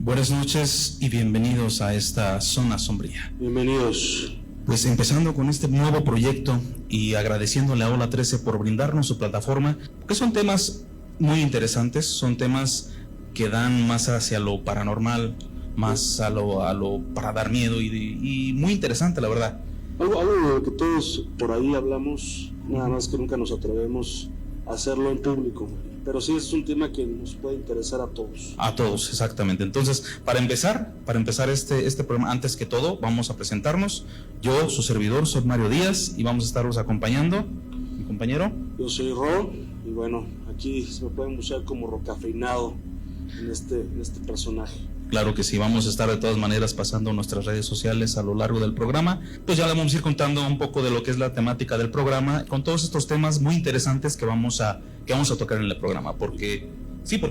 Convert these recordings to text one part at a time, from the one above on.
Buenas noches y bienvenidos a esta Zona Sombría. Bienvenidos. Pues empezando con este nuevo proyecto y agradeciéndole a Ola 13 por brindarnos su plataforma, que son temas muy interesantes, son temas que dan más hacia lo paranormal, más a lo para dar miedo y muy interesante, la verdad. Algo de lo que todos por ahí hablamos, nada más que nunca nos atrevemos a hacerlo en público, pero sí es un tema que nos puede interesar a todos. A todos, exactamente. Entonces, para empezar este programa, antes que todo, vamos a presentarnos. Yo, su servidor, soy Mario Díaz y vamos a estarlos acompañando. Mi compañero. Yo soy Ro y bueno, aquí se me pueden buscar como rocafeinado en este personaje. Claro que sí, vamos a estar de todas maneras pasando nuestras redes sociales a lo largo del programa. Pues ya le vamos a ir contando un poco de lo que es la temática del programa, con todos estos temas muy interesantes que vamos a tocar en el programa, porque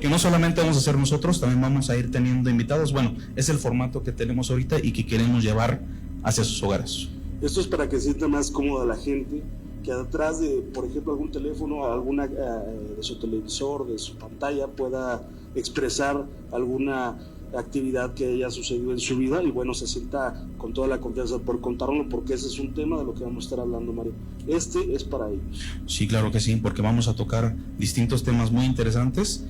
no solamente vamos a hacer nosotros, también vamos a ir teniendo invitados. Bueno, es el formato que tenemos ahorita y que queremos llevar hacia sus hogares. Esto es para que sienta más cómoda la gente, que atrás de, por ejemplo, algún teléfono, alguna de su televisor, de su pantalla, pueda expresar alguna actividad que haya sucedido en su vida y bueno, se sienta con toda la confianza por contarlo, porque ese es un tema de lo que vamos a estar hablando, Mario. Este es para ellos. Sí, claro que sí, porque vamos a tocar distintos temas muy interesantes,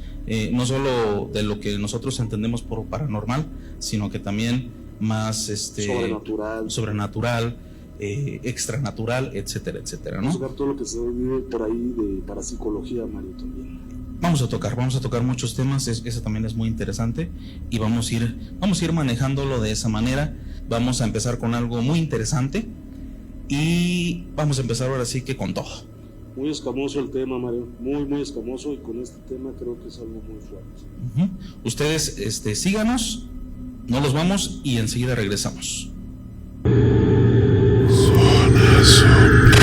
no solo de lo que nosotros entendemos por paranormal, sino que también más sobrenatural, extranatural, etcétera, etcétera, ¿no? Vamos a ver todo lo que se vive por ahí de parapsicología, Mario, también. Vamos a tocar muchos temas, eso también es muy interesante y vamos a ir manejándolo de esa manera. Vamos a empezar con algo muy interesante y vamos a empezar ahora sí que con todo. Muy escamoso el tema, Mario, muy escamoso, y con este tema creo que es algo muy fuerte. Ustedes síganos, no los vamos y enseguida regresamos. Zona Sombría.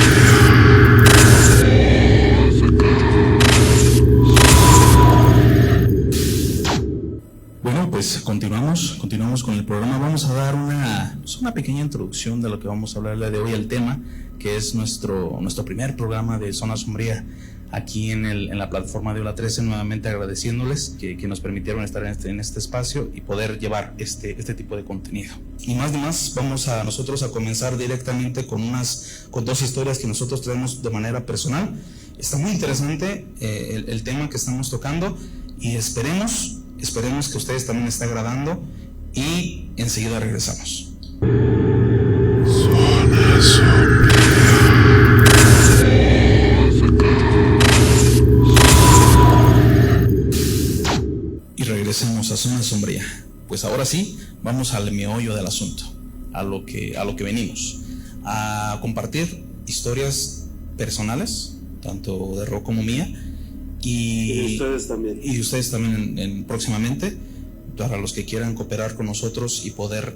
Bueno, pues continuamos con el programa. Vamos a dar una pequeña introducción de lo que vamos a hablar el día de hoy, el tema que es nuestro primer programa de Zona Sombría aquí en la plataforma de Ola 13, nuevamente agradeciéndoles que nos permitieron estar en este espacio y poder llevar este tipo de contenido. Y más, vamos a nosotros a comenzar directamente con dos historias que nosotros traemos de manera personal. Está muy interesante el tema que estamos tocando y esperemos que a ustedes también les esté agradando y enseguida regresamos. Zona Sombría. Y regresamos a Zona Sombría. Pues ahora sí, vamos al meollo del asunto, a lo que venimos, a compartir historias personales, tanto de Ro como mía. Y ustedes también próximamente, para los que quieran cooperar con nosotros y poder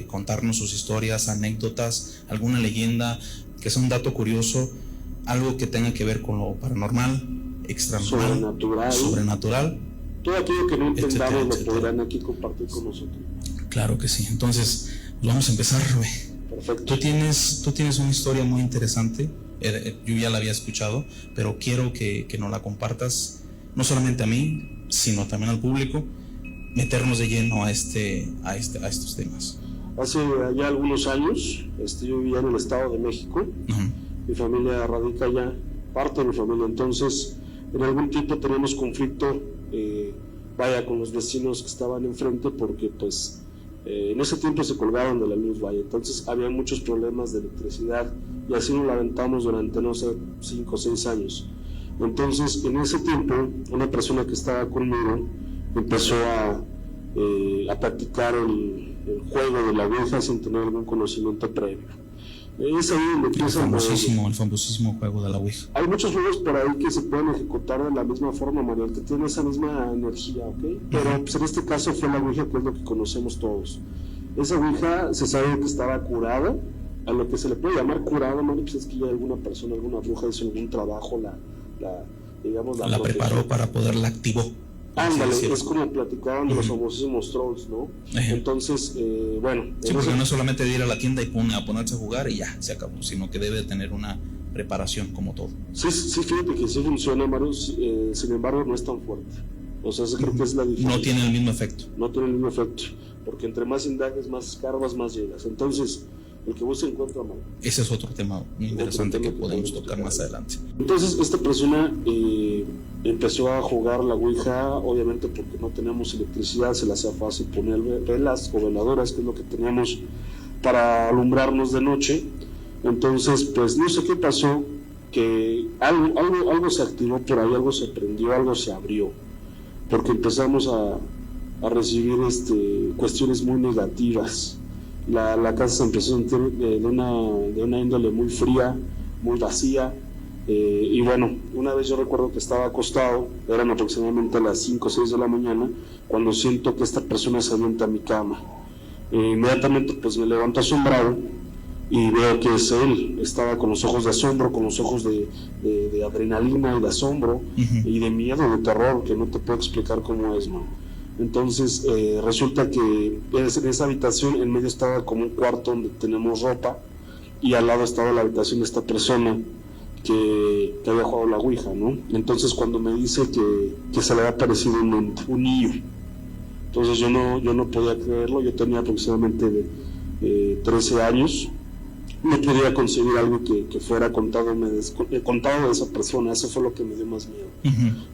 contarnos sus historias, anécdotas, alguna leyenda, que sea un dato curioso, algo que tenga que ver con lo paranormal, extranormal, sobrenatural. Todo aquello que no entendamos lo podrán aquí compartir con nosotros. Claro que sí. Entonces, vamos a empezar, Rubén. Perfecto. Tú tienes una historia muy interesante. Yo ya la había escuchado, pero quiero que nos la compartas, no solamente a mí, sino también al público, meternos de lleno a estos temas. Hace ya algunos años, yo vivía en el Estado de México. Mi familia radica allá, parte de mi familia, entonces en algún tiempo teníamos conflicto, con los vecinos que estaban enfrente, porque pues en ese tiempo se colgaron de la luz, entonces había muchos problemas de electricidad y así nos lamentamos durante, 5 o 6 años. Entonces en ese tiempo una persona que estaba conmigo empezó a practicar el juego de la ouija sin tener algún conocimiento previo. Es ahí donde empieza el famosísimo juego de la ouija. Hay muchos juegos por ahí que se pueden ejecutar de la misma forma, Manuel, que tiene esa misma energía, ¿ok? Pero pues en este caso fue la ouija, que es lo que conocemos todos. Esa ouija se sabe que estaba curada, a lo que se le puede llamar curada, Manuel, pues es que ya alguna persona, alguna bruja hizo algún trabajo, la preparó para poderla activó. Ándale, es como platicaban de los famosísimos trolls, ¿no? Entonces, bueno. Sí, porque no es solamente de ir a la tienda y ponerse a jugar y ya, se acabó, sino que debe tener una preparación como todo. Sí, fíjate que sí funciona, Mario, sin embargo no es tan fuerte. O sea, creo que es la diferencia. No tiene el mismo efecto. No tiene el mismo efecto, porque entre más indagues, más escarbas, más llegas. Entonces, el que busca encuentra, mal. Ese es otro tema muy interesante que podemos tocar más adelante. Entonces, esta persona empezó a jugar la ouija, obviamente porque no teníamos electricidad, se le hacía fácil poner velas o veladoras, que es lo que teníamos para alumbrarnos de noche. Entonces, pues no sé qué pasó, que algo se activó por ahí, algo se prendió, algo se abrió, porque empezamos a recibir cuestiones muy negativas. La casa se empezó a sentir de una índole muy fría, muy vacía, y bueno, una vez yo recuerdo que estaba acostado, eran aproximadamente a las 5 o 6 de la mañana, cuando siento que esta persona se avienta a mi cama. Inmediatamente pues me levanto asombrado y veo que es él. Estaba con los ojos de asombro, con los ojos de adrenalina y de asombro, y de miedo, de terror, que no te puedo explicar cómo es, ¿no? Entonces resulta que en esa habitación en medio estaba como un cuarto donde tenemos ropa, y al lado estaba la habitación de esta persona que había jugado la ouija, ¿no? Entonces cuando me dice que se le había aparecido un niño, entonces yo no podía creerlo. Yo tenía aproximadamente 13 años, no podía concebir algo que fuera contado de esa persona. Eso fue lo que me dio más miedo.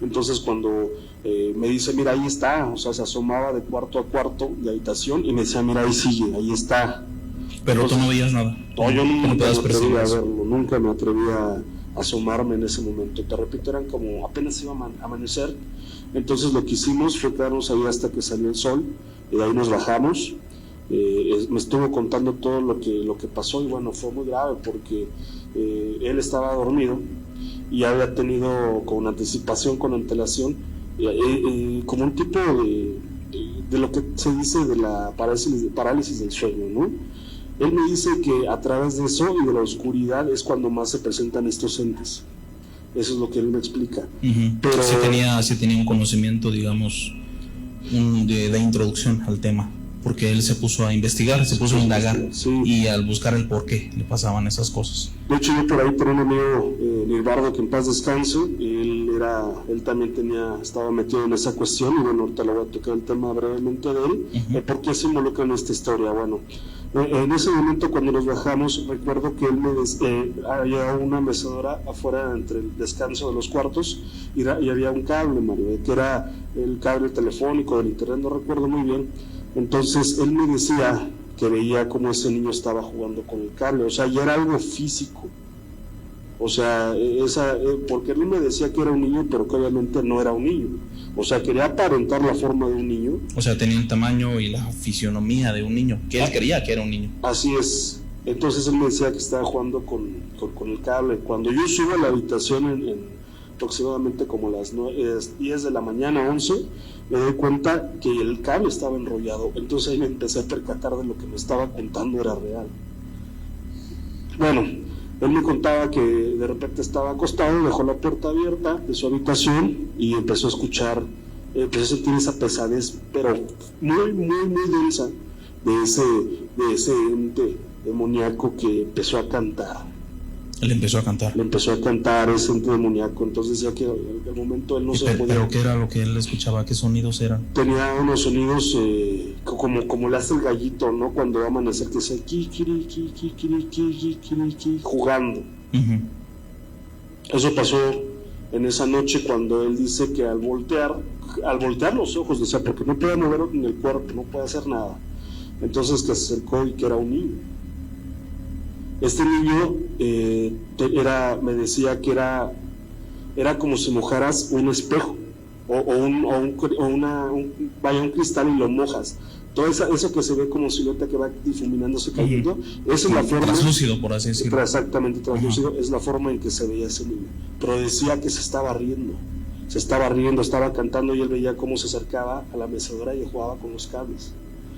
Entonces cuando me dice, mira, ahí está, o sea, se asomaba de cuarto a cuarto de habitación y me decía, mira, ahí sigue, ahí está. Pero entonces, tú no veías nada. No, yo nunca me atreví a verlo, nunca me atreví a asomarme en ese momento. Te repito, eran como apenas iba a amanecer. Entonces lo que hicimos fue quedarnos ahí hasta que salió el sol, y de ahí nos bajamos. Me estuvo contando todo lo que pasó, y bueno, fue muy grave porque él estaba dormido y había tenido con anticipación, con antelación, como un tipo de lo que se dice de la parálisis del sueño, ¿no? Él me dice que a través de eso y de la oscuridad es cuando más se presentan estos entes. Eso es lo que él me explica. Pero sí tenía un conocimiento, digamos, de introducción al tema, porque él se puso a investigar, se puso a indagar, y al buscar el por qué le pasaban esas cosas. De hecho, yo por ahí tengo un amigo, Nilbardo, que en paz descanse. Él también estaba metido en esa cuestión, y bueno, ahorita le voy a tocar el tema brevemente de él. ¿Por qué se involucra en esta historia? Bueno, en ese momento cuando nos bajamos, recuerdo que él había una mecedora afuera entre el descanso de los cuartos, y había un cable, Mario, que era el cable telefónico del internet, no recuerdo muy bien. Entonces él me decía que veía cómo ese niño estaba jugando con el cable, o sea, ya era algo físico. O sea, porque él me decía que era un niño, pero que obviamente no era un niño. O sea, quería aparentar la forma de un niño. O sea, tenía el tamaño y la fisionomía de un niño, que él creía que era un niño. Así es. Entonces él me decía que estaba jugando con el cable. Cuando yo subo a la habitación en aproximadamente como las 10 de la mañana, 11, me doy cuenta que el cable estaba enrollado. Entonces ahí me empecé a percatar de lo que me estaba contando era real. Bueno, él me contaba que de repente estaba acostado, dejó la puerta abierta de su habitación y empezó a escuchar, empezó a sentir esa pesadez, pero muy, muy, muy densa, de ese ente demoníaco que empezó a cantar. Él empezó a cantar. Le empezó a cantar ese ente demoníaco. Entonces decía que en el momento él no se podía. ¿Pero qué era lo que él escuchaba? ¿Qué sonidos eran? Tenía unos sonidos como le hace el gallito, ¿no? Cuando va a amanecer, que dice jugando. Eso pasó en esa noche, cuando él dice que al voltear los ojos, decía, porque no puede mover en el cuerpo, no puede hacer nada. Entonces que se acercó y que era un niño. Este niño me decía que era como si mojaras un espejo un cristal y lo mojas. Todo eso que se ve como silueta que va difuminándose, cayendo, esa es la forma. Translúcido, por así decirlo. Exactamente, translúcido, es la forma en que se veía ese niño. Pero decía que se estaba riendo, estaba cantando, y él veía cómo se acercaba a la mecedora y jugaba con los cables.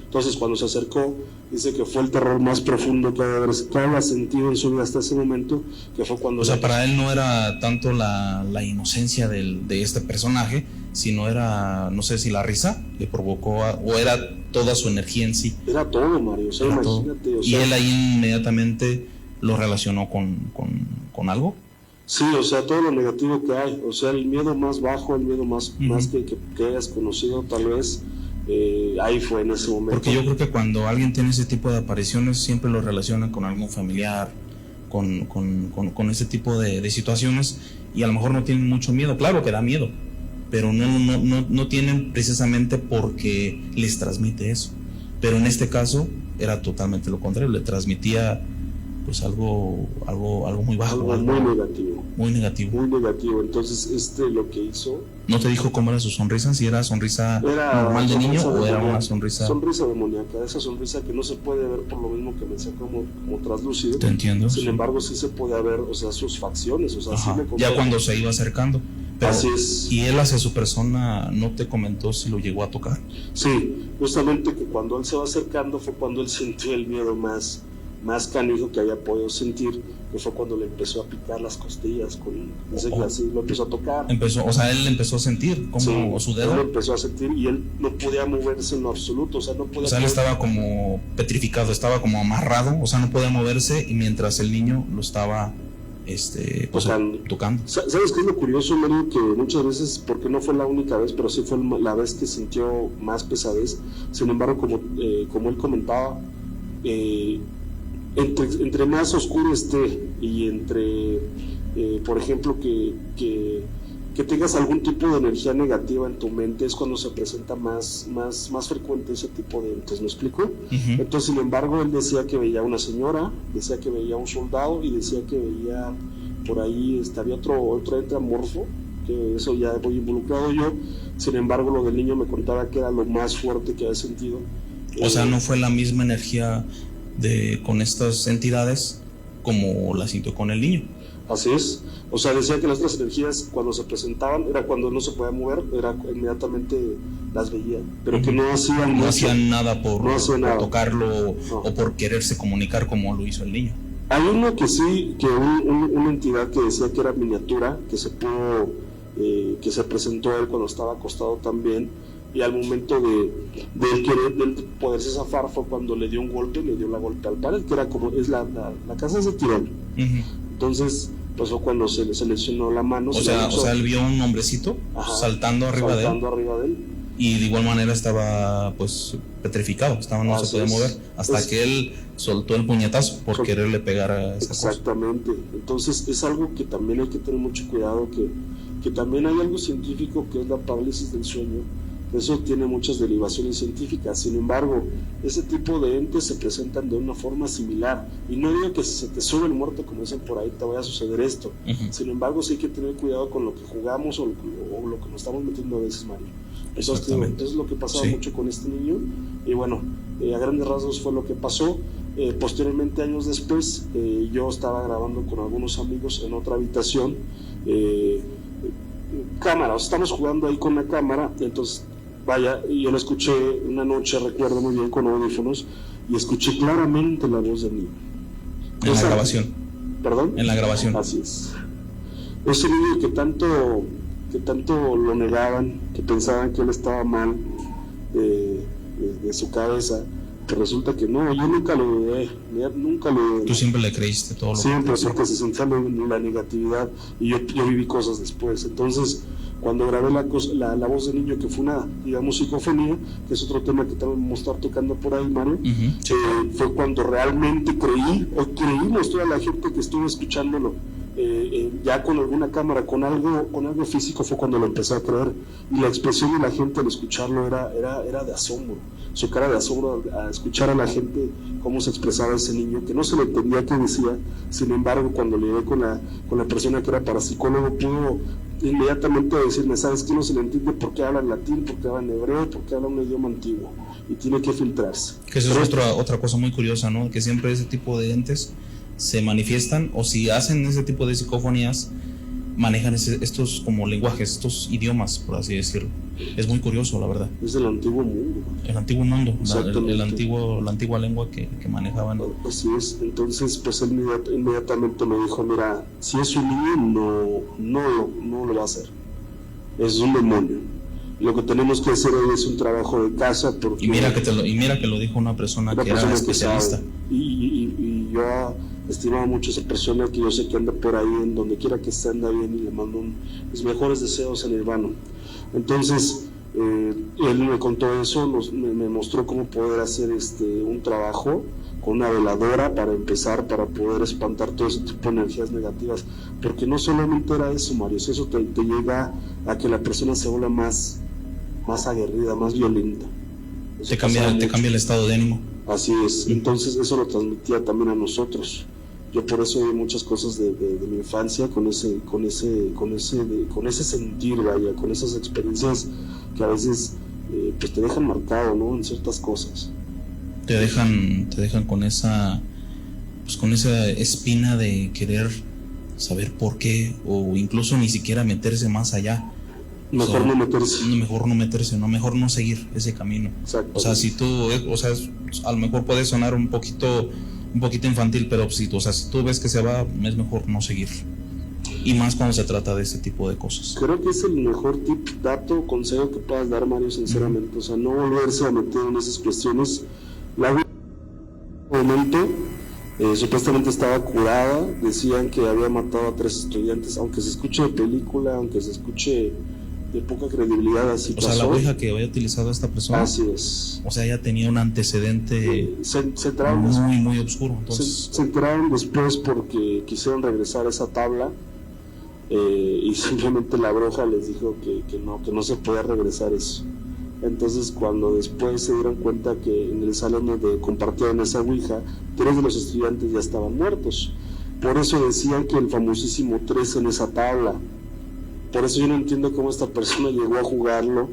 Entonces cuando se acercó, dice que fue el terror más profundo que había sentido en su vida hasta ese momento, que fue cuando... O sea, para él no era tanto la inocencia de este personaje, sino era, no sé si la risa le provocó, o era toda su energía en sí. Era todo, Mario, o sea, imagínate. ¿Y él ahí inmediatamente lo relacionó con algo? Sí, o sea, todo lo negativo que hay, o sea, el miedo más bajo, el miedo más que hayas conocido tal vez, ahí fue en ese momento. Porque yo creo que cuando alguien tiene ese tipo de apariciones siempre lo relacionan con algún familiar, con ese tipo de situaciones, y a lo mejor no tienen mucho miedo. Claro que da miedo, pero no tienen precisamente porque les transmite eso. Pero en este caso era totalmente lo contrario, le transmitía pues algo muy bajo, algo muy negativo. Muy negativo. Muy negativo. Entonces, lo que hizo... ¿No te dijo cómo era su sonrisa? ¿Si era sonrisa normal de niño o era una sonrisa? Sonrisa demoníaca, esa sonrisa que no se puede ver por lo mismo que me decía como traslúcido. Te entiendo. Sin embargo, sí se podía ver, o sea, sus facciones, o sea, sí me ya cuando se iba acercando. Pero, así es. ¿Y él hacia su persona no te comentó si lo llegó a tocar? Sí, justamente que cuando él se va acercando fue cuando él sintió el miedo más canijo que había podido sentir, que fue cuando le empezó a picar las costillas, dice que así lo empezó a tocar. Él empezó a sentir como su dedo. Él empezó a sentir y él no podía moverse en lo absoluto, o sea, no podía. Él estaba como petrificado, estaba como amarrado, o sea, no podía moverse, y mientras el niño lo estaba tocando. ¿Sabes qué es lo curioso, Mario? Que muchas veces, porque no fue la única vez, pero sí fue la vez que sintió más pesadez. Sin embargo, como él comentaba, entre más oscuro esté y entre, por ejemplo, que tengas algún tipo de energía negativa en tu mente, es cuando se presenta más frecuente ese tipo de entes, ¿me explico? Uh-huh. Entonces, sin embargo, él decía que veía una señora, decía que veía un soldado y decía que veía por ahí, había otro ente amorfo, que eso ya voy involucrado yo. Sin embargo, lo del niño me contaba que era lo más fuerte que había sentido. O sea, no fue la misma energía con estas entidades como la sintió con el niño. Así es, o sea, decía que las otras energías cuando se presentaban era cuando no se podía mover, era inmediatamente las veía, pero que no hacían nada por tocarlo o por quererse comunicar como lo hizo el niño. Hay uno que sí, que una entidad que decía que era miniatura, que se presentó a él cuando estaba acostado también, y al momento de poderse zafar fue cuando le dio la golpe al pared, que era como, la casa es de tirón. Uh-huh. Entonces, pues fue cuando se le lesionó la mano. O sea, él vio un hombrecito saltando arriba de él. Y de igual manera estaba pues petrificado, no se podía mover, hasta que él soltó el puñetazo por quererle pegar a esa cosa. Exactamente. Entonces es algo que también hay que tener mucho cuidado, que también hay algo científico que es la parálisis del sueño. Eso tiene muchas derivaciones científicas. Sin embargo, ese tipo de entes se presentan de una forma similar. Y no digo que si se te sube el muerto, como dicen por ahí, te vaya a suceder esto. Uh-huh. Sin embargo, sí hay que tener cuidado con lo que jugamos o lo que nos estamos metiendo a veces, Mario. Entonces es lo que pasaba mucho con este niño. Y bueno, a grandes rasgos fue lo que pasó. Posteriormente, años después, yo estaba grabando con algunos amigos en otra habitación. Cámara, o sea, estamos jugando ahí con la cámara. Entonces, vaya, yo la escuché una noche, recuerdo muy bien, con audífonos, y escuché claramente la voz del niño. En la grabación. ¿Perdón? En la grabación. Así es. Ese niño que tanto lo negaban, que pensaban que él estaba mal de su cabeza, que resulta que no, yo nunca lo dudé. Tú siempre le creíste todo lo siempre, porque se sentía la negatividad, y yo viví cosas después. Entonces, cuando grabé la voz del niño, que fue una, digamos, psicofonía, que es otro tema que también vamos a estar tocando por ahí, Mario, uh-huh. Fue cuando realmente creímos toda la gente que estuvo escuchándolo, ya con alguna cámara, con algo físico, fue cuando lo empecé a creer. Y la expresión de la gente al escucharlo era de asombro, su cara de asombro a escuchar a la gente cómo se expresaba ese niño, que no se le entendía qué decía. Sin embargo, cuando le con la persona que era parapsicólogo, pudo inmediatamente decirme, ¿sabes qué? No se le entiende por qué habla en latín, por qué habla en hebreo, por qué habla un idioma antiguo, y tiene que filtrarse. Que eso es otra cosa muy curiosa, ¿no? Que siempre ese tipo de entes se manifiestan, o si hacen ese tipo de psicofonías, manejan estos como lenguajes, estos idiomas, por así decirlo. Es muy curioso, la verdad. Es del antiguo mundo. El antiguo mundo, la antigua lengua que manejaban. Así es. Entonces, pues él inmediatamente me dijo, mira, si es un niño, no lo va a hacer. Es un demonio. Lo que tenemos que hacer hoy es un trabajo de casa. Porque y mira que lo dijo una persona que era especialista. Y yo estimaba mucho a esa persona que yo sé que anda por ahí, en donde quiera que esté anda bien, y le mando mis mejores deseos en Nirvana. Entonces él me contó eso, me mostró cómo poder hacer un trabajo con una veladora para empezar, para poder espantar todo ese tipo de energías negativas, porque no solamente era eso, Mario, eso te lleva a que la persona se vuelva más aguerrida, más violenta. Te cambia el estado de ánimo. Así es, entonces eso lo transmitía también a nosotros. Yo por eso vi muchas cosas de mi infancia con ese sentir, vaya, con esas experiencias que a veces pues te dejan marcado, ¿no? En ciertas cosas. Te dejan con esa espina de querer saber por qué, o incluso ni siquiera meterse más allá. Mejor no meterse, mejor no seguir ese camino. Exacto. O sea, si tú, a lo mejor puede sonar un poquito infantil, pero si tú ves que se va, es mejor no seguir. Y más cuando se trata de este tipo de cosas. Creo que es el mejor tip, dato, consejo que puedas dar, Mario, sinceramente. O sea, no volverse a meter en esas cuestiones. La momento supuestamente estaba curada, decían que había matado a 3 estudiantes, aunque se escuche de película, aunque se escuche de poca credibilidad, así pasó. O sea, la ouija que había utilizado esta persona, así es. O sea, ella tenía un antecedente muy oscuro. Entonces se enteraron después porque quisieron regresar a esa tabla, y simplemente la bruja les dijo que no se podía regresar eso. Entonces, cuando después se dieron cuenta que en el salón donde compartían esa ouija, 3 de los estudiantes ya estaban muertos. Por eso decían que el famosísimo 3 en esa tabla. Por eso yo no entiendo cómo esta persona llegó a jugarlo,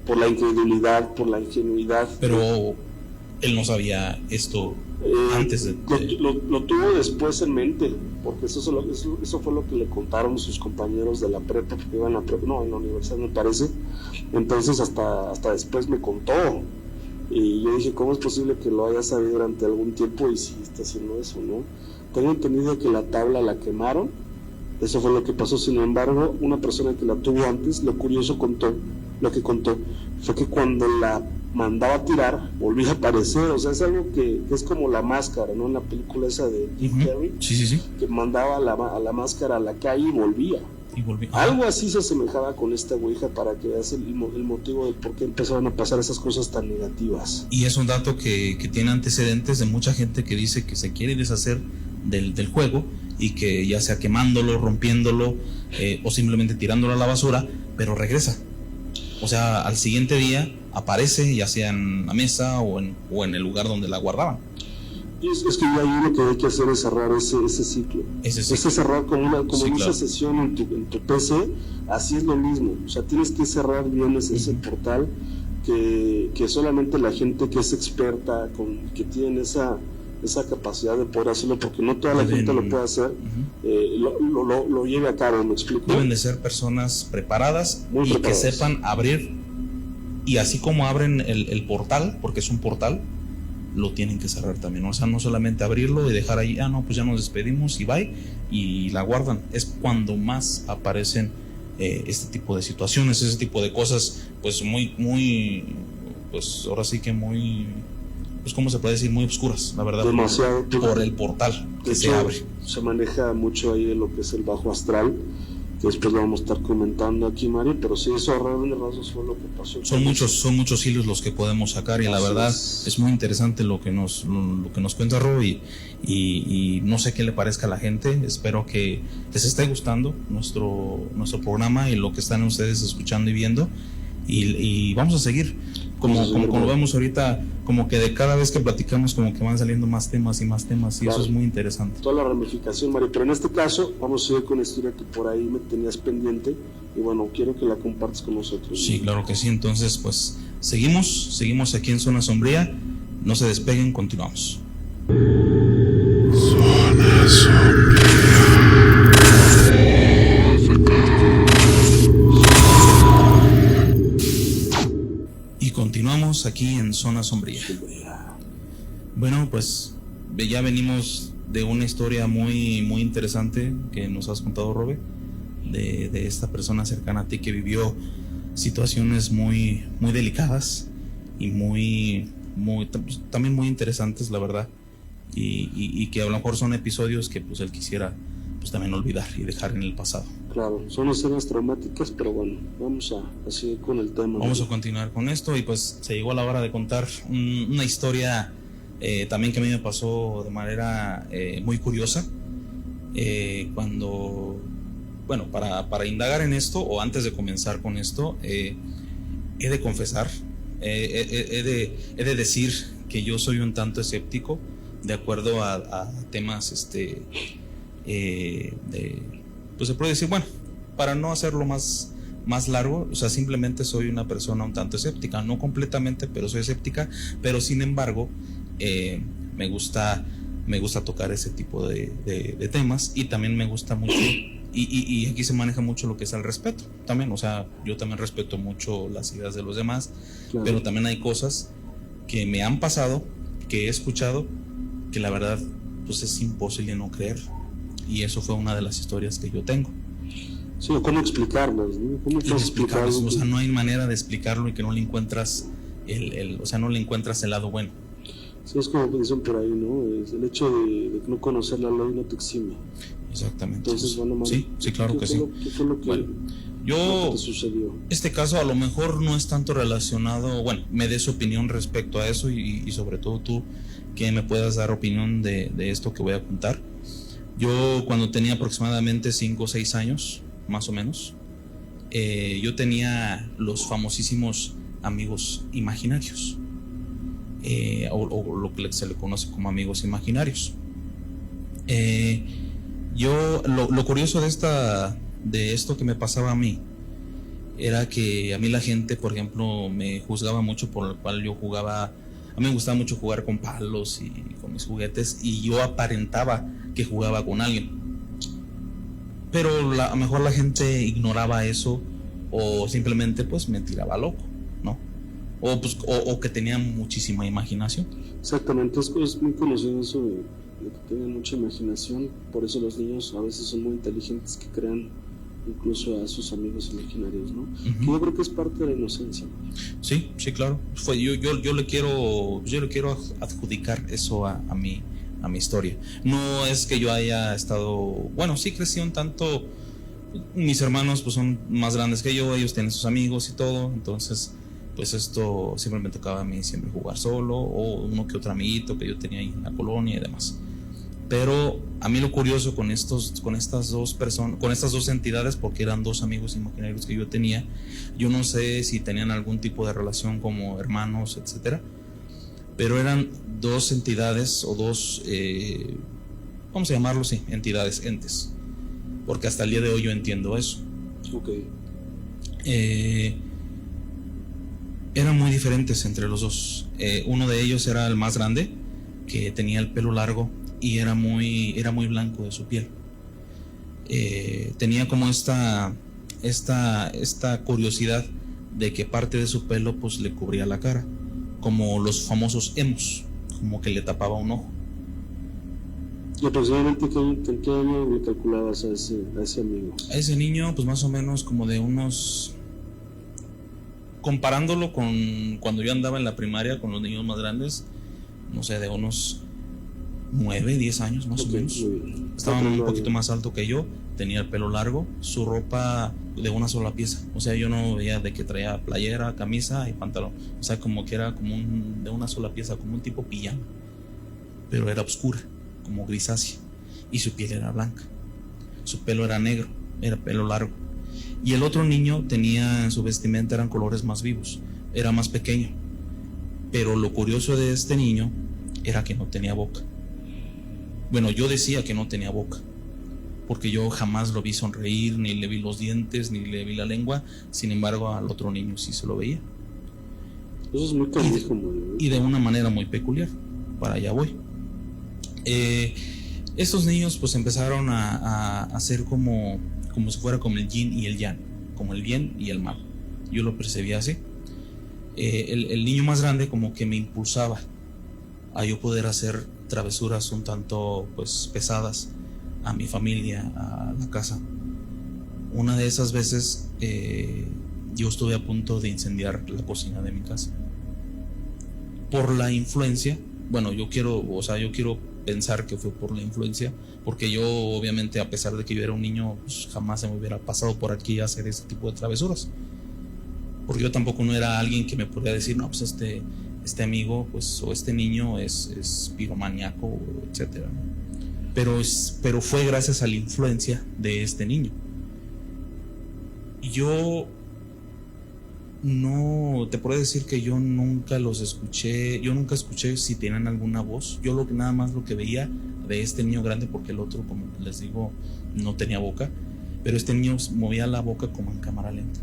por la incredulidad, por la ingenuidad. Pero él no sabía esto antes de... Lo tuvo después en mente, porque eso fue lo que le contaron sus compañeros de la prepa, porque iban a en la universidad me parece. Entonces hasta después me contó, y yo dije, ¿cómo es posible que lo haya sabido durante algún tiempo y si está haciendo eso, no? Tengo entendido que la tabla la quemaron, eso fue lo que pasó. Sin embargo, una persona que la tuvo antes, lo que contó fue que cuando la mandaba a tirar, volvía a aparecer. O sea, es algo que es como La Máscara, ¿no? En la película esa de Jim Carrey, sí. Que mandaba a la máscara a la calle y volvía. Algo así se asemejaba con esta ouija, para que veas el motivo del por qué empezaron a pasar esas cosas tan negativas. Y es un dato que tiene antecedentes de mucha gente que dice que se quiere deshacer del juego, y que ya sea quemándolo, rompiéndolo, o simplemente tirándolo a la basura, pero regresa. O sea, al siguiente día aparece, ya sea en la mesa o en el lugar donde la guardaban. Es que ahí lo que hay que hacer es cerrar ese ciclo. Es cerrar como en esa sesión en tu PC, así es lo mismo. O sea, tienes que cerrar bien ese portal, que solamente la gente que es experta, que tiene esa capacidad de poder hacerlo, porque no toda la gente lo puede hacer, lo lleve a cabo, ¿me explico? Deben de ser personas preparadas que sepan abrir, y así como abren el portal, porque es un portal, lo tienen que cerrar también. O sea, no solamente abrirlo y dejar ahí, pues ya nos despedimos y bye, y la guardan. Es cuando más aparecen este tipo de situaciones, ese tipo de cosas, pues pues ahora sí que muy, pues ¿cómo se puede decir? Muy oscuras, la verdad. Demasiado. Por el portal que se abre. Se maneja mucho ahí de lo que es el bajo astral, que después lo vamos a estar comentando aquí, Mario, pero sí, eso a grandes rasgos fue lo que pasó. Son muchos hilos los que podemos sacar, y la verdad es muy interesante lo que nos cuenta Rob, y no sé qué le parezca a la gente. Espero que les esté gustando nuestro programa y lo que están ustedes escuchando y viendo, y vamos a seguir. Como lo vemos ahorita, como que de cada vez que platicamos, como que van saliendo más temas, y claro, eso es muy interesante. Toda la ramificación, Mario, pero en este caso vamos a seguir con la historia que por ahí me tenías pendiente, y bueno, quiero que la compartas con nosotros. Sí, claro que sí. Entonces, pues seguimos aquí en Zona Sombría. No se despeguen, continuamos. Zona Sombría. Continuamos aquí en Zona Sombría. Bueno, pues ya venimos de una historia muy interesante que nos has contado, Robe, de esta persona cercana a ti que vivió situaciones muy delicadas y también muy interesantes, la verdad. y que a lo mejor son episodios que pues él quisiera pues también olvidar y dejar en el pasado. Claro, son escenas traumáticas, pero bueno, vamos a seguir con el tema. Vamos a continuar con esto y pues se llegó a la hora de contar una historia también que a mí me pasó de manera muy curiosa. Cuando, bueno, para indagar en esto o antes de comenzar con esto, he de confesar, he de decir que yo soy un tanto escéptico de acuerdo a temas pues se puede decir, bueno, para no hacerlo más largo, o sea, simplemente soy una persona un tanto escéptica, no completamente, pero soy escéptica, pero sin embargo me gusta tocar ese tipo de temas, y también me gusta mucho y aquí se maneja mucho lo que es el respeto también, o sea, yo también respeto mucho las ideas de los demás, claro. Pero también hay cosas que me han pasado, que he escuchado, que la verdad pues es imposible no creer, y eso fue una de las historias que yo tengo. Sí, ¿cómo explicarlos? ¿No? ¿Cómo explicarlos? O sea, no hay manera de explicarlo y que no le encuentras o sea, no le encuentras el lado bueno. Sí, es como dicen por ahí, ¿no? Es el hecho de no conocer la ley no te exime. Exactamente. Entonces, bueno, sí, claro que sí. ¿Qué fue lo que, bueno, yo, te sucedió? Este caso a lo mejor no es tanto relacionado, bueno, me des opinión respecto a eso y sobre todo tú que me puedas dar opinión de esto que voy a contar. Yo cuando tenía aproximadamente 5 o 6 años, más o menos, yo tenía los famosísimos amigos imaginarios, o lo que se le conoce como amigos imaginarios. Lo curioso de esto que me pasaba a mí era que a mí la gente, por ejemplo, me juzgaba mucho por lo cual yo jugaba. A mí me gustaba mucho jugar con palos y con mis juguetes, y yo aparentaba que jugaba con alguien, pero a lo mejor la gente ignoraba eso, o simplemente pues me tiraba loco, ¿no? O que tenía muchísima imaginación. Exactamente, es muy conocido eso de que tienen mucha imaginación. Por eso los niños a veces son muy inteligentes, que crean incluso a sus amigos imaginarios, ¿no? Uh-huh. Yo creo que es parte de la inocencia. Sí, claro. Yo le quiero adjudicar eso a mi historia. No es que yo haya estado, bueno, sí crecí un tanto. Mis hermanos pues son más grandes que yo, ellos tienen sus amigos y todo, entonces pues esto siempre me tocaba a mí siempre jugar solo, o uno que otro amiguito que yo tenía ahí en la colonia y demás. Pero a mí lo curioso con estas dos entidades, porque eran dos amigos imaginarios que yo tenía, yo no sé si tenían algún tipo de relación como hermanos, etcétera, pero eran dos entidades o dos, vamos a llamarlo así, entes, porque hasta el día de hoy yo entiendo eso. Okay. Eran muy diferentes entre los dos. Uno de ellos era el más grande, que tenía el pelo largo y era muy blanco de su piel. Tenía como esta curiosidad de que parte de su pelo pues le cubría la cara, como los famosos emos, como que le tapaba un ojo. ¿Y aproximadamente en qué año le calculabas a ese amigo? A ese niño pues más o menos como de unos, comparándolo con cuando yo andaba en la primaria con los niños más grandes, no sé, de unos 9, 10 años más o menos. Estaba un poquito más alto que yo, tenía el pelo largo, su ropa de una sola pieza, o sea, yo no veía de que traía playera, camisa y pantalón, o sea, como que era como de una sola pieza, como un tipo pijama, pero era oscura, como grisácea, y su piel era blanca, su pelo era negro, era pelo largo. Y el otro niño tenía en su vestimenta, eran colores más vivos, era más pequeño, pero lo curioso de este niño era que no tenía boca. Bueno, yo decía que no tenía boca, porque yo jamás lo vi sonreír, ni le vi los dientes, ni le vi la lengua. Sin embargo, al otro niño sí se lo veía. Eso es muy canijo, y de una manera muy peculiar. Para allá voy. Estos niños pues empezaron a hacer como si fuera como el yin y el yang, como el bien y el mal. Yo lo percibía así. El niño más grande como que me impulsaba a yo poder hacer travesuras un tanto pues pesadas a mi familia, a la casa. Una de esas veces yo estuve a punto de incendiar la cocina de mi casa por la influencia. Bueno, yo quiero pensar que fue por la influencia, porque yo obviamente, a pesar de que yo era un niño, pues jamás se me hubiera pasado por aquí a hacer ese tipo de travesuras, porque yo tampoco no era alguien que me podría decir, no, pues este amigo, pues, o este niño es piromaníaco, etcétera, ¿no? Pero fue gracias a la influencia de este niño. Yo no te puedo decir que yo nunca los escuché, yo nunca escuché si tenían alguna voz. Yo nada más lo que veía de este niño grande, porque el otro, como les digo, no tenía boca, pero este niño movía la boca como en cámara lenta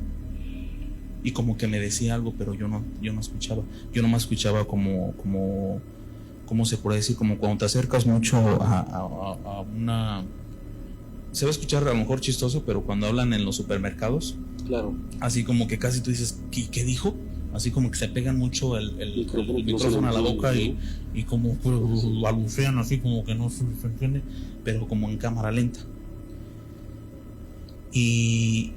y como que me decía algo, pero yo no escuchaba. Yo nomás escuchaba como ¿cómo se puede decir? Como cuando te acercas mucho a una... Se va a escuchar a lo mejor chistoso, pero cuando hablan en los supermercados, claro, así como que casi tú dices, ¿qué dijo? Así como que se pegan mucho el micrófono a la boca y como balbucean así como que no se entiende, pero como en cámara lenta. Y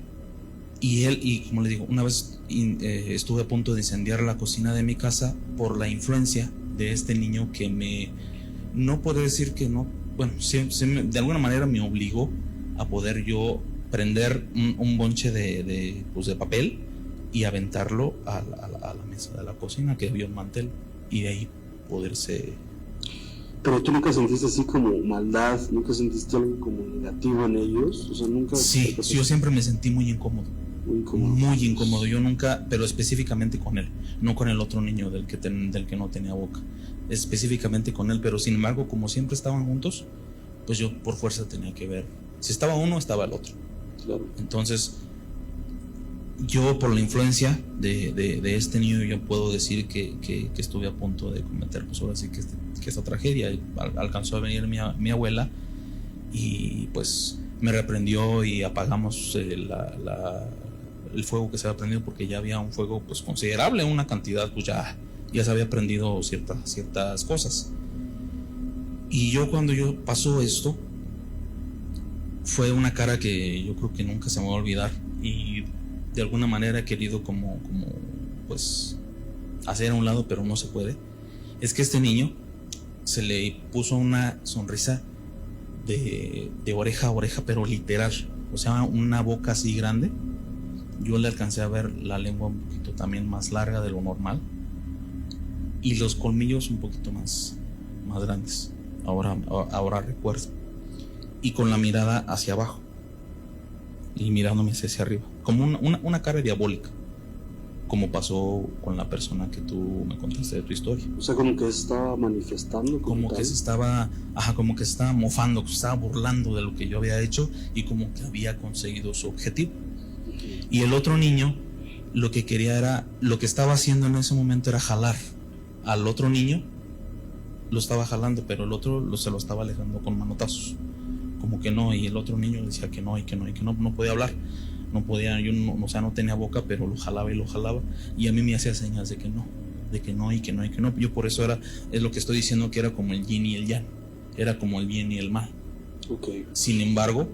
como les digo, una vez estuve a punto de incendiar la cocina de mi casa por la influencia de este niño que no puedo decir que no, bueno, de alguna manera me obligó a poder yo prender un bonche de papel y aventarlo a la mesa de la cocina que había un mantel, y de ahí poderse... Pero tú nunca sentiste así como maldad, nunca sentiste algo como negativo en ellos, o sea, nunca... Sí, yo siempre me sentí muy incómodo. Muy incómodo, yo nunca, pero específicamente con él, no con el otro niño del que no tenía boca, específicamente con él, pero sin embargo, como siempre estaban juntos, pues yo por fuerza tenía que ver, si estaba uno, estaba el otro. Claro. Entonces, yo por la influencia de este niño, yo puedo decir que estuve a punto de cometer, pues ahora sí que esta tragedia. Alcanzó a venir mi abuela y pues me reprendió y apagamos el fuego que se había prendido, porque ya había un fuego pues considerable, una cantidad, pues ya se había prendido ciertas cosas. Y yo cuando pasó esto, fue una cara que yo creo que nunca se me va a olvidar, y de alguna manera he querido como pues hacer a un lado, pero no se puede. Es que este niño se le puso una sonrisa de oreja a oreja, pero literal, o sea, una boca así grande. Yo le alcancé a ver la lengua un poquito también más larga de lo normal y los colmillos un poquito más grandes. Ahora recuerdo. Y con la mirada hacia abajo y mirándome hacia arriba, como una cara diabólica, como pasó con la persona que tú me contaste de tu historia. O sea, como que se estaba manifestando, como que se estaba mofando, que se estaba burlando de lo que yo había hecho y como que había conseguido su objetivo. Y el otro niño, lo que estaba haciendo en ese momento era jalar al otro niño, lo estaba jalando, pero el otro se lo estaba alejando con manotazos, como que no, y el otro niño decía que no, y que no podía hablar, no podía, no tenía boca, pero lo jalaba, y a mí me hacía señas de que no, y que no. Yo por eso es lo que estoy diciendo, que era como el yin y el yang, era como el bien y el mal. Okay. Sin embargo,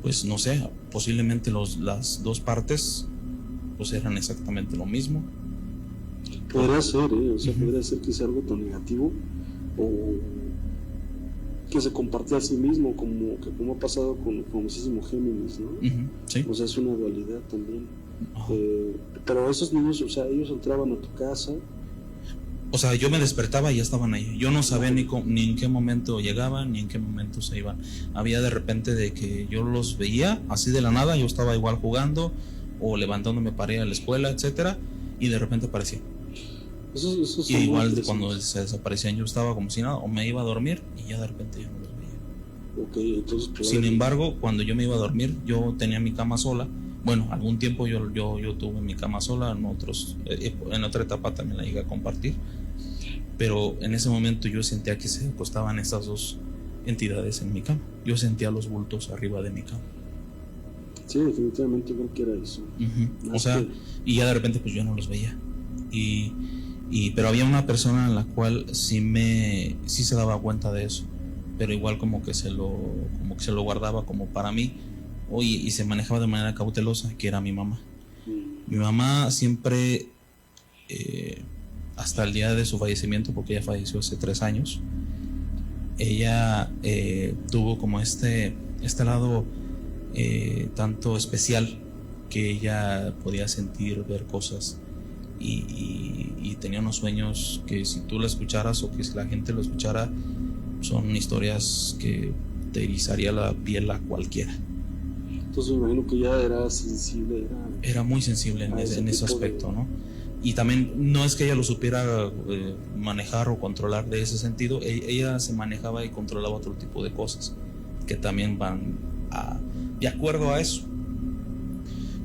pues no sé, posiblemente las dos partes pues eran exactamente lo mismo. Podría ser, o sea, podría ser que sea algo tan negativo, o que se comparte a sí mismo, como ha pasado con el famosísimo Géminis, ¿no? Sí. O sea, es una dualidad también. Pero esos niños, o sea, ellos entraban a tu casa. O sea, yo me despertaba y ya estaban ahí. Yo no sabía ni en qué momento llegaban, ni en qué momento se iban. Había de repente de que yo los veía así de la nada, yo estaba igual jugando o levantándome para ir a la escuela, etcétera, y de repente aparecían. Esos y igual de cuando se desaparecían, yo estaba como si nada, o me iba a dormir y ya de repente yo no los veía. Okay, entonces, sin embargo, cuando yo me iba a dormir, yo tenía mi cama sola. Bueno, algún tiempo yo tuve mi cama sola, en otra etapa también la llegué a compartir, pero en ese momento yo sentía que se acostaban esas dos entidades en mi cama. Yo sentía los bultos arriba de mi cama. Sí, definitivamente creo que era eso. O sea, y ya de repente pues yo no los veía. Pero había una persona en la cual sí se daba cuenta de eso, pero igual como que se lo guardaba como para mí. Y se manejaba de manera cautelosa, que era mi mamá. Mi mamá siempre, hasta el día de su fallecimiento, porque ella falleció hace 3 años, ella tuvo como este lado tanto especial, que ella podía sentir, ver cosas, y tenía unos sueños que si tú lo escucharas o que si la gente lo escuchara, son historias que te erizaría la piel a cualquiera. Entonces me imagino que ya era sensible. Era muy sensible en ese aspecto, ¿no? Y también no es que ella lo supiera manejar o controlar de ese sentido, ella se manejaba y controlaba otro tipo de cosas que también van de acuerdo a eso.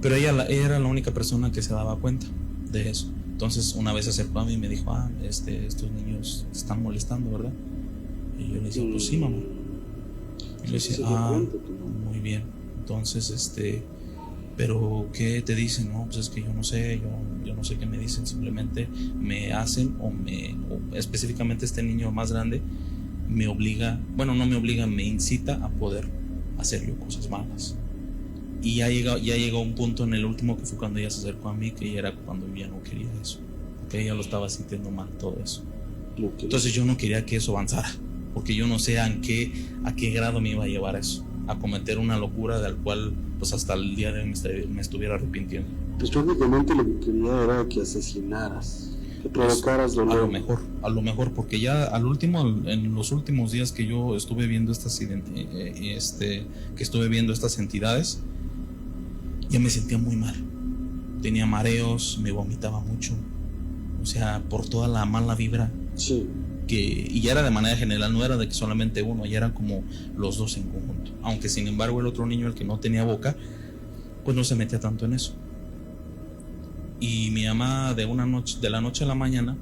Pero ella era la única persona que se daba cuenta de eso. Entonces una vez se acercó a mí y me dijo, estos niños te están molestando, ¿verdad? Y yo le dije, pues sí, mamá. Y le decía, muy bien. Entonces, pero ¿qué te dicen? No, pues es que yo no sé qué me dicen, simplemente me hacen o específicamente este niño más grande me obliga, bueno, no me obliga, me incita a poder hacer yo cosas malas. Y ya llegó un punto en el último, que fue cuando ella se acercó a mí, que era cuando ella no quería eso, porque ella lo estaba sintiendo mal todo eso. Entonces yo no quería que eso avanzara, porque yo no sé a qué grado me iba a llevar eso, a cometer una locura del cual pues hasta el día de hoy me estuviera arrepintiendo. Pues prácticamente lo que quería era que asesinaras, que provocaras dolor. A lo mejor, porque ya en los últimos días que yo estuve viendo estas entidades, ya me sentía muy mal. Tenía mareos, me vomitaba mucho, o sea, por toda la mala vibra. Sí. Y ya era de manera general, no era de que solamente uno, ya eran como los dos en conjunto. Aunque sin embargo el otro niño, el que no tenía boca, pues no se metía tanto en eso. Y mi mamá de la noche a la mañana,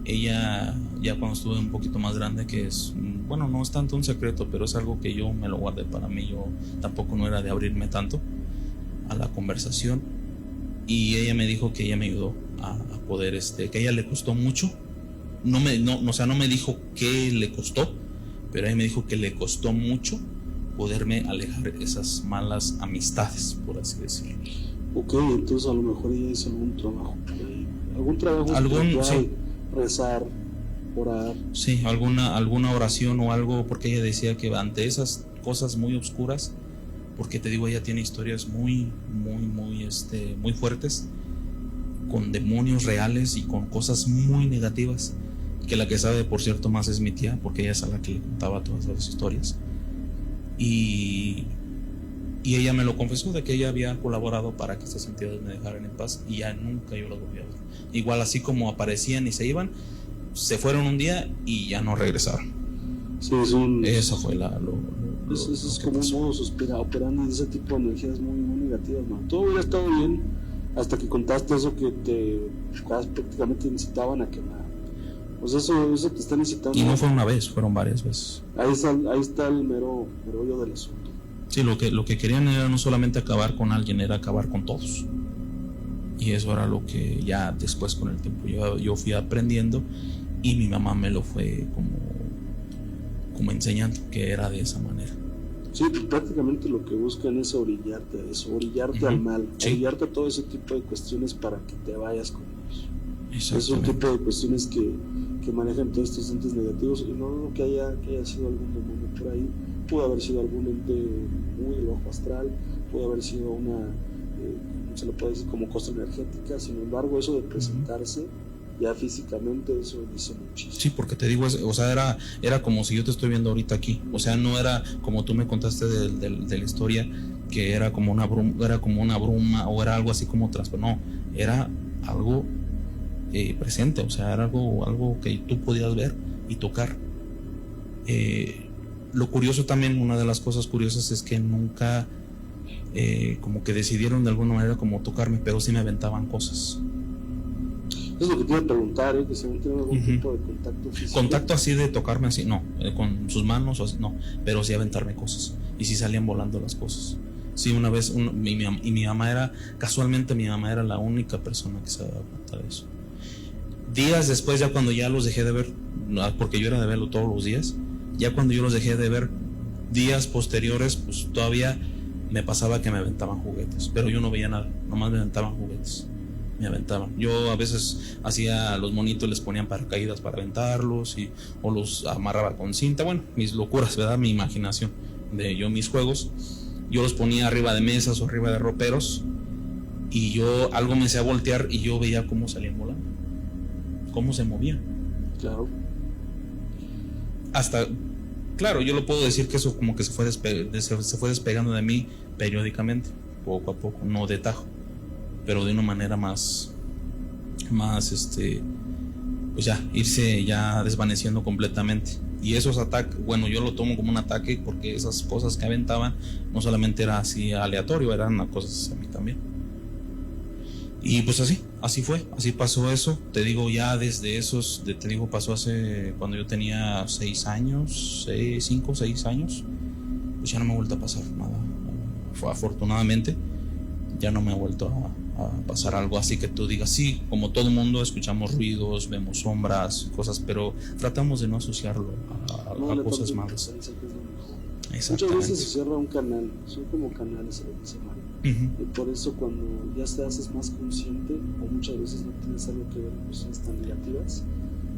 ella ya cuando estuve un poquito más grande, que es, bueno, no es tanto un secreto, pero es algo que yo me lo guardé para mí, yo tampoco no era de abrirme tanto a la conversación, y ella me dijo que ella me ayudó a poder, que a ella le costó mucho. No me dijo qué le costó, pero ella me dijo que le costó mucho poderme alejar esas malas amistades, por así decirlo. Ok, entonces a lo mejor ella hizo algún trabajo espiritual, sí. Rezar, orar. Sí, alguna oración o algo, porque ella decía que ante esas cosas muy oscuras, porque te digo, ella tiene historias muy fuertes, con demonios reales y con cosas muy negativas, que la que sabe, por cierto, más es mi tía, porque ella es a la que le contaba todas las historias. Y ella me lo confesó, de que ella había colaborado para que estas entidades me dejaran en paz, y ya nunca yo las volví a ver. Igual, así como aparecían y se iban, se fueron un día y ya no regresaron. Sí, eso fue eso es como un modo operando en ese tipo de energías muy, muy negativas, ¿no? Todo hubiera estado bien hasta que contaste eso, que te prácticamente incitaban a quemar. Pues eso te están incitando. Y no fue una vez, fueron varias veces. Ahí está el mero meollo del asunto. Sí, lo que querían era no solamente acabar con alguien, era acabar con todos. Y eso era lo que ya después, con el tiempo, yo fui aprendiendo, y mi mamá me lo fue como enseñando, que era de esa manera. Sí, pues prácticamente lo que buscan es orillarte a eso, orillarte al mal, sí. Orillarte a todo ese tipo de cuestiones para que te vayas con ellos. Es un tipo de cuestiones que manejan todos estos entes negativos, y no dudo que haya sido algún demonio por ahí. Pudo haber sido algún ente muy del bajo astral, pudo haber sido una, no se lo puede decir, como cosa energética. Sin embargo, eso de presentarse ya físicamente, eso dice muchísimo. Sí, porque te digo, o sea, era como si yo te estoy viendo ahorita aquí. O sea, no era como tú me contaste de la historia, que era como una bruma, o era algo así como no, era algo presente, o sea, era algo que tú podías ver y tocar. Lo curioso también, una de las cosas curiosas, es que nunca como que decidieron de alguna manera como tocarme, pero sí me aventaban cosas. Eso es lo que te iba a preguntar, que si no tienen algún tipo de contacto físico. Contacto así de tocarme así, no, con sus manos, no, pero sí aventarme cosas, y sí salían volando las cosas. Sí, una vez, mi mamá casualmente mi mamá era la única persona que se daba cuenta de eso. Días después, ya cuando ya los dejé de ver, porque yo era de verlo todos los días, ya cuando yo los dejé de ver, días posteriores, pues todavía me pasaba que me aventaban juguetes, pero yo no veía nada, nomás me aventaban juguetes. me aventaban. Yo a veces hacía los monitos, les ponían paracaídas para aventarlos o los amarraba con cinta. Bueno, mis locuras, ¿verdad? Mi imaginación de mis juegos. Yo los ponía arriba de mesas o arriba de roperos y yo algo me hacía voltear y yo veía cómo salían volando, cómo se movían. Claro. Hasta, claro, yo lo puedo decir que eso como que se fue despegando de mí periódicamente, poco a poco, no de tajo, pero de una manera más pues ya, irse ya desvaneciendo completamente. Y esos ataques, bueno, yo lo tomo como un ataque porque esas cosas que aventaban no solamente era así aleatorio, eran cosas a mí también. Y pues así fue, así pasó eso. Te digo, ya desde esos, pasó hace, cuando yo tenía 5 o 6 años, pues ya no me ha vuelto a pasar nada. Afortunadamente, ya no me ha vuelto a pasar algo así que tú digas, sí, como todo mundo escuchamos ruidos, vemos sombras, cosas, pero tratamos de no asociarlo a cosas malas. Muchas veces se cierra un canal, son como canales a lo que se llama. Y por eso cuando ya te haces más consciente, o muchas veces no tienes algo que ver con cosas tan negativas,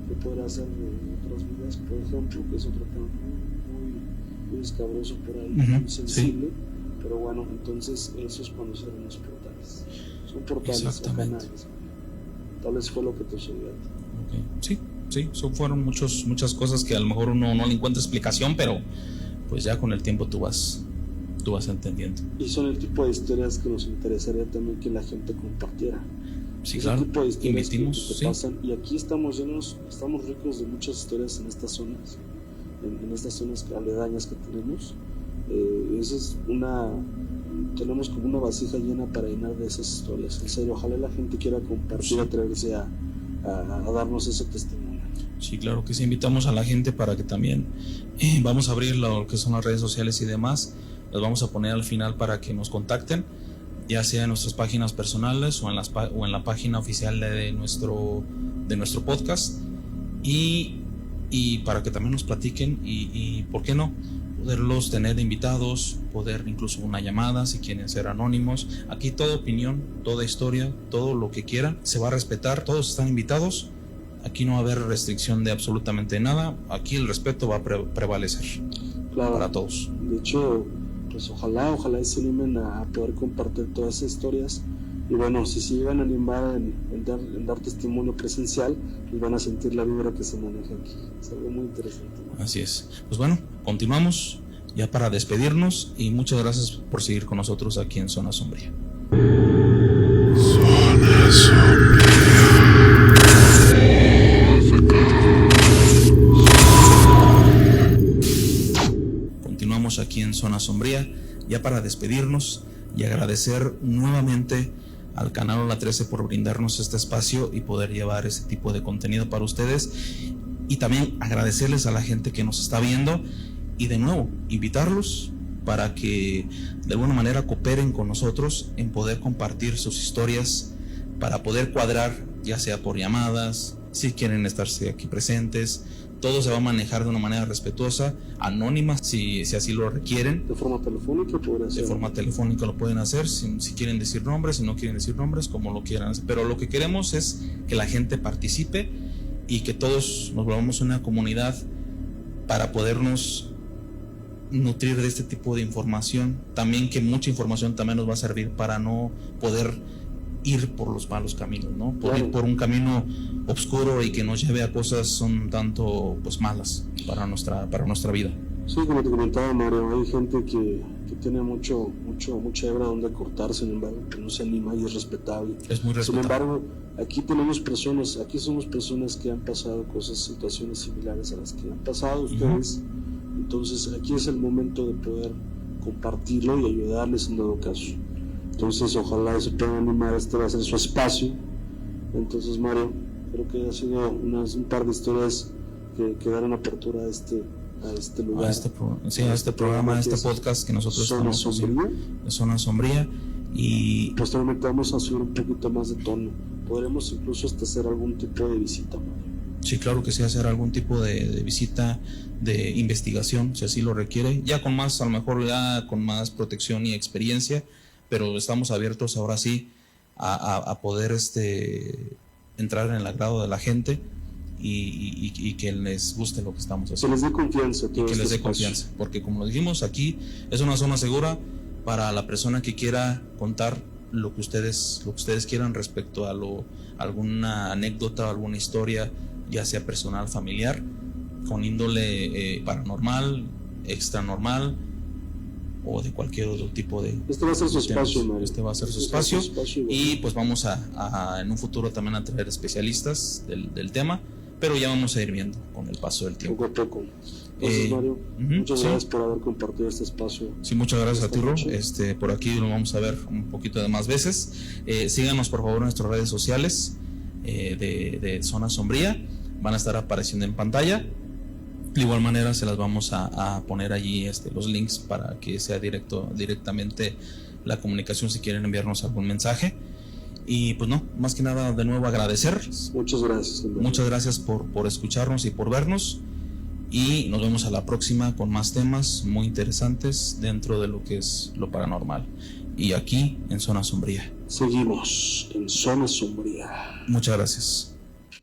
que podrás hacer de otras vidas, por ejemplo, que es otro tema muy escabroso por ahí, muy sensible, sí. Pero bueno, entonces eso es cuando cierran los portales. Son portales o canales. Tal vez fue lo que te sucedió a ti. Sí, fueron muchas cosas que a lo mejor uno no le encuentra explicación, pero pues ya con el tiempo tú vas entendiendo. Y son el tipo de historias que nos interesaría también que la gente compartiera. Sí, claro. Tipo de historias que sí. pasan. Y aquí estamos ricos de muchas historias en estas zonas, en estas zonas aledañas que tenemos. Esa es tenemos como una vasija llena para llenar de esas historias. En serio, ojalá la gente quiera compartir, atreverse a darnos ese testimonio. Sí, claro que sí, invitamos a la gente para que también vamos a abrir lo que son las redes sociales y demás. Las vamos a poner al final para que nos contacten, ya sea en nuestras páginas personales o en la página oficial de nuestro podcast, y para que también nos platiquen y ¿por qué no? Poderlos tener invitados, poder incluso una llamada si quieren ser anónimos. Aquí toda opinión, toda historia, todo lo que quieran se va a respetar, todos están invitados. Aquí no va a haber restricción de absolutamente nada, aquí el respeto va a prevalecer, claro, para todos. De hecho, pues ojalá se animen a poder compartir todas esas historias. Y bueno, si se llegan a animar en dar testimonio presencial, pues van a sentir la vibra que se maneja aquí. Es algo muy interesante, ¿no? Así es. Pues bueno, continuamos ya para despedirnos y muchas gracias por seguir con nosotros aquí en Zona Sombría. Zona Sombría. Continuamos aquí en Zona Sombría ya para despedirnos y agradecer nuevamente al canal Ola 13 por brindarnos este espacio y poder llevar ese tipo de contenido para ustedes, y también agradecerles a la gente que nos está viendo y de nuevo invitarlos para que de alguna manera cooperen con nosotros en poder compartir sus historias, para poder cuadrar, ya sea por llamadas, si quieren estarse aquí presentes. Todo se va a manejar de una manera respetuosa, anónima, si así lo requieren. ¿De forma telefónica podrán hacer? De forma telefónica lo pueden hacer, si quieren decir nombres, si no quieren decir nombres, como lo quieran hacer. Pero lo que queremos es que la gente participe y que todos nos volvamos una comunidad para podernos nutrir de este tipo de información. También que mucha información también nos va a servir para no poder ir por los malos caminos, ¿no? Ir por un camino oscuro y que nos lleve a cosas un tanto pues malas para nuestra vida. Sí, como te comentaba, Mario, hay gente que tiene mucha hebra donde cortar, sin embargo, que no se anima y es respetable. Es muy respetable. Sin embargo, aquí somos personas que han pasado situaciones similares a las que han pasado ustedes. Entonces, aquí es el momento de poder compartirlo y ayudarles en dado caso. Entonces, ojalá se puedan animar, va a ser su espacio. Entonces, Mario, creo que ha sido un par de historias que dan apertura a este lugar. A este programa, a este podcast que nosotros Zona Sombría. De Zona Sombría. Y posteriormente vamos a subir un poquito más de tono. Podremos incluso hasta hacer algún tipo de visita, Mario. Sí, claro que sí, hacer algún tipo de visita, de investigación, si así lo requiere. Ya con más, a lo mejor ya con más protección y experiencia, pero estamos abiertos ahora sí a poder entrar en el agrado de la gente y que les guste lo que estamos haciendo. Que les dé confianza. Y que les dé confianza, porque como lo dijimos, aquí es una zona segura para la persona que quiera contar lo que ustedes quieran respecto a alguna anécdota, alguna historia, ya sea personal, familiar, con índole paranormal, extranormal o de cualquier otro tipo de... Este va a ser su espacio, Mario. Este va a ser su espacio, y pues vamos a en un futuro también a traer especialistas del tema, pero ya vamos a ir viendo con el paso del tiempo. Poco a poco. Gracias, Mario. Muchas gracias por haber compartido este espacio. Sí, muchas gracias a ti, Ro. Por aquí lo vamos a ver un poquito de más veces. Síganos por favor en nuestras redes sociales de Zona Sombría. Van a estar apareciendo en pantalla. De igual manera se las vamos a poner allí los links para que sea directamente la comunicación si quieren enviarnos algún mensaje. Y pues no, más que nada de nuevo agradecer. Muchas gracias. Muchas gracias por escucharnos y por vernos. Y nos vemos a la próxima con más temas muy interesantes dentro de lo que es lo paranormal. Y aquí en Zona Sombría. Seguimos en Zona Sombría. Muchas gracias.